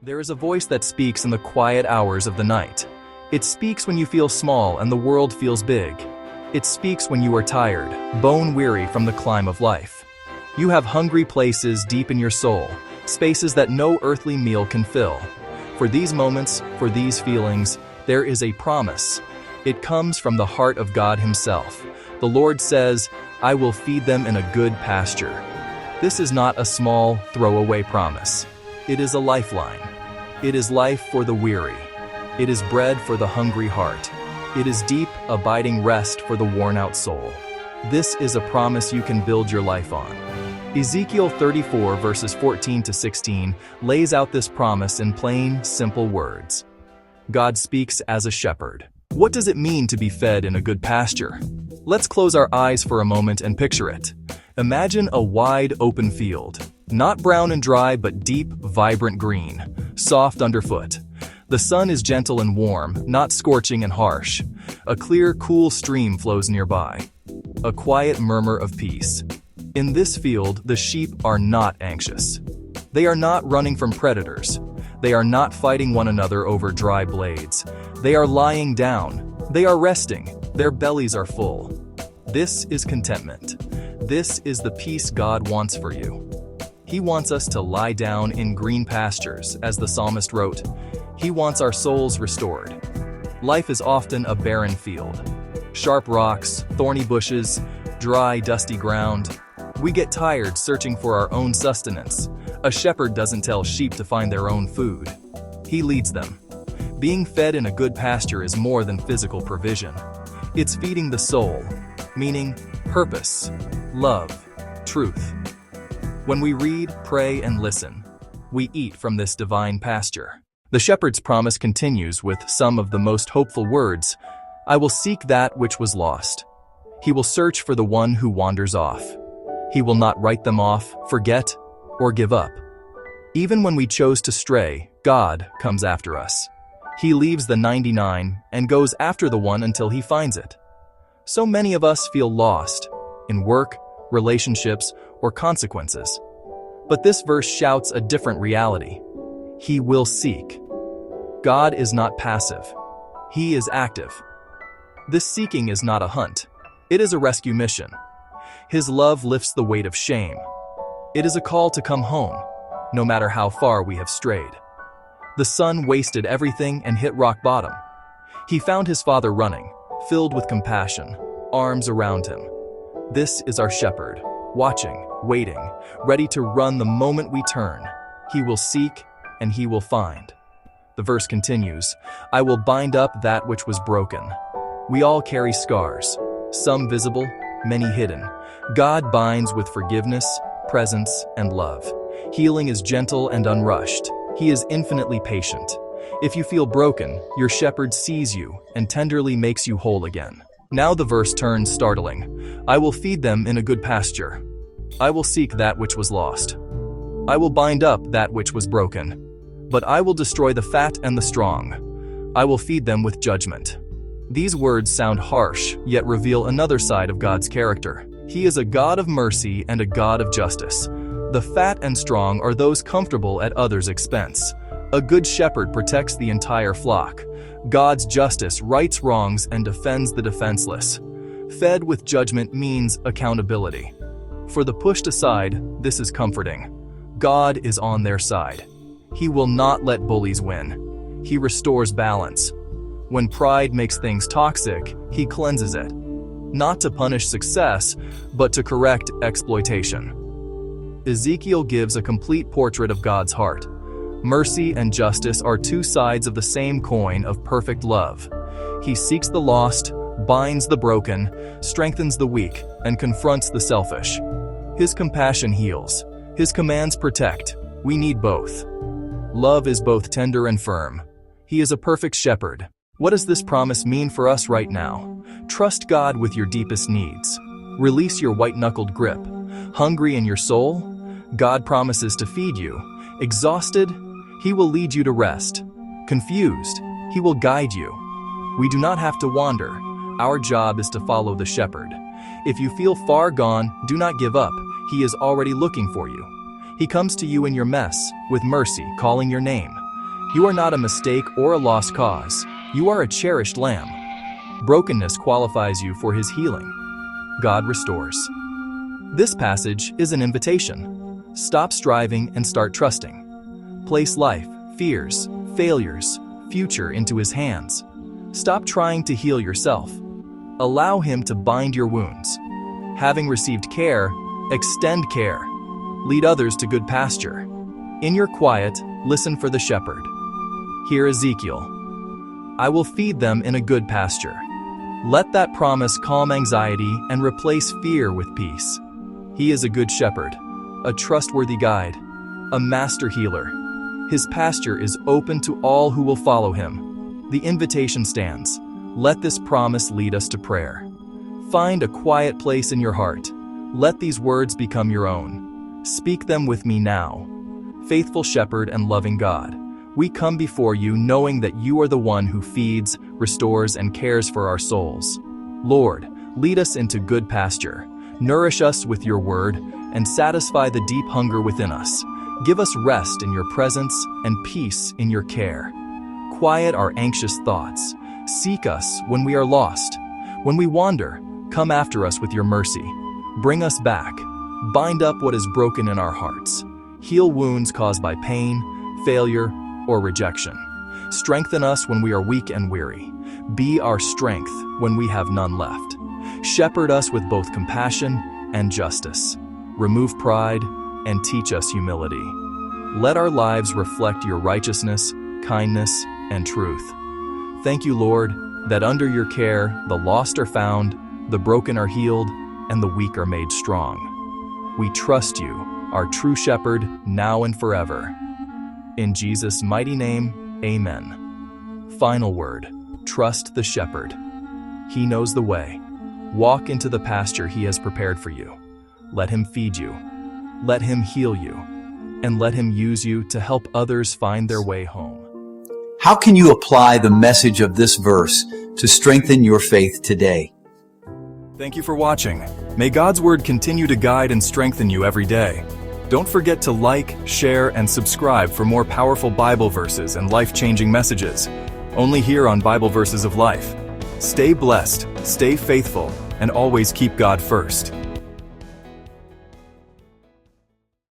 There is a voice that speaks in the quiet hours of the night. It speaks when you feel small and the world feels big. It speaks when you are tired, bone-weary from the climb of life. You have hungry places deep in your soul, spaces that no earthly meal can fill. For these moments, for these feelings, there is a promise. It comes from the heart of God Himself. The Lord says, "I will feed them in a good pasture." This is not a small, throwaway promise. It is a lifeline. It is life for the weary. It is bread for the hungry heart. It is deep, abiding rest for the worn-out soul. This is a promise you can build your life on. Ezekiel 34 verses 14 to 16 lays out this promise in plain, simple words. God speaks as a shepherd. What does it mean to be fed in a good pasture? Let's close our eyes for a moment and picture it. Imagine a wide, open field. Not brown and dry, but deep, vibrant green, soft underfoot. The sun is gentle and warm, not scorching and harsh. A clear, cool stream flows nearby. A quiet murmur of peace. In this field, the sheep are not anxious. They are not running from predators. They are not fighting one another over dry blades. They are lying down. They are resting. Their bellies are full. This is contentment. This is the peace God wants for you. He wants us to lie down in green pastures, as the psalmist wrote. He wants our souls restored. Life is often a barren field. Sharp rocks, thorny bushes, dry, dusty ground. We get tired searching for our own sustenance. A shepherd doesn't tell sheep to find their own food. He leads them. Being fed in a good pasture is more than physical provision. It's feeding the soul, meaning, purpose, love, truth. When we read, pray, and listen, we eat from this divine pasture. The shepherd's promise continues with some of the most hopeful words. I will seek that which was lost. He will search for the one who wanders off. He will not write them off, forget, or give up. Even when we chose to stray, God comes after us. He leaves the 99 and goes after the one until He finds it. So many of us feel lost in work, relationships, or consequences. But this verse shouts a different reality. He will seek. God is not passive. He is active. This seeking is not a hunt. It is a rescue mission. His love lifts the weight of shame. It is a call to come home, no matter how far we have strayed. The son wasted everything and hit rock bottom. He found his father running, filled with compassion, arms around him. This is our shepherd, watching, waiting, ready to run the moment we turn. He will seek and He will find. The verse continues, I will bind up that which was broken. We all carry scars, some visible, many hidden. God binds with forgiveness, presence, and love. Healing is gentle and unrushed. He is infinitely patient. If you feel broken, your shepherd sees you and tenderly makes you whole again. Now the verse turns startling. I will feed them in a good pasture. I will seek that which was lost. I will bind up that which was broken. But I will destroy the fat and the strong. I will feed them with judgment. These words sound harsh, yet reveal another side of God's character. He is a God of mercy and a God of justice. The fat and strong are those comfortable at others' expense. A good shepherd protects the entire flock. God's justice rights wrongs and defends the defenseless. Fed with judgment means accountability. For the pushed aside, this is comforting. God is on their side. He will not let bullies win. He restores balance. When pride makes things toxic, He cleanses it. Not to punish success, but to correct exploitation. Ezekiel gives a complete portrait of God's heart. Mercy and justice are two sides of the same coin of perfect love. He seeks the lost, binds the broken, strengthens the weak, and confronts the selfish. His compassion heals. His commands protect. We need both. Love is both tender and firm. He is a perfect shepherd. What does this promise mean for us right now? Trust God with your deepest needs. Release your white-knuckled grip. Hungry in your soul? God promises to feed you. Exhausted? He will lead you to rest. Confused? He will guide you. We do not have to wander. Our job is to follow the shepherd. If you feel far gone, do not give up. He is already looking for you. He comes to you in your mess, with mercy, calling your name. You are not a mistake or a lost cause. You are a cherished lamb. Brokenness qualifies you for his healing. God restores. This passage is an invitation. Stop striving and start trusting. Place life, fears, failures, future into his hands. Stop trying to heal yourself. Allow him to bind your wounds. Having received care, extend care. Lead others to good pasture. In your quiet, listen for the shepherd. Hear Ezekiel. I will feed them in a good pasture. Let that promise calm anxiety and replace fear with peace. He is a good shepherd, a trustworthy guide, a master healer. His pasture is open to all who will follow him. The invitation stands. Let this promise lead us to prayer. Find a quiet place in your heart. Let these words become your own. Speak them with me now. Faithful shepherd and loving God, we come before you knowing that you are the one who feeds, restores, and cares for our souls. Lord, lead us into good pasture. Nourish us with your word and satisfy the deep hunger within us. Give us rest in your presence and peace in your care. Quiet our anxious thoughts. Seek us when we are lost. When we wander, come after us with your mercy. Bring us back. Bind up what is broken in our hearts. Heal wounds caused by pain, failure, or rejection. Strengthen us when we are weak and weary. Be our strength when we have none left. Shepherd us with both compassion and justice. Remove pride and teach us humility. Let our lives reflect your righteousness, kindness, and truth. Thank you, Lord, that under your care the lost are found, the broken are healed, and the weak are made strong. We trust you, our true shepherd, now and forever. In Jesus' mighty name, amen. Final word, trust the shepherd. He knows the way. Walk into the pasture he has prepared for you. Let him feed you. Let him heal you. And let him use you to help others find their way home. How can you apply the message of this verse to strengthen your faith today? Thank you for watching. May God's word continue to guide and strengthen you every day. Don't forget to like, share, and subscribe for more powerful Bible verses and life-changing messages. Only here on Bible Verses of Life. Stay blessed, stay faithful, and always keep God first.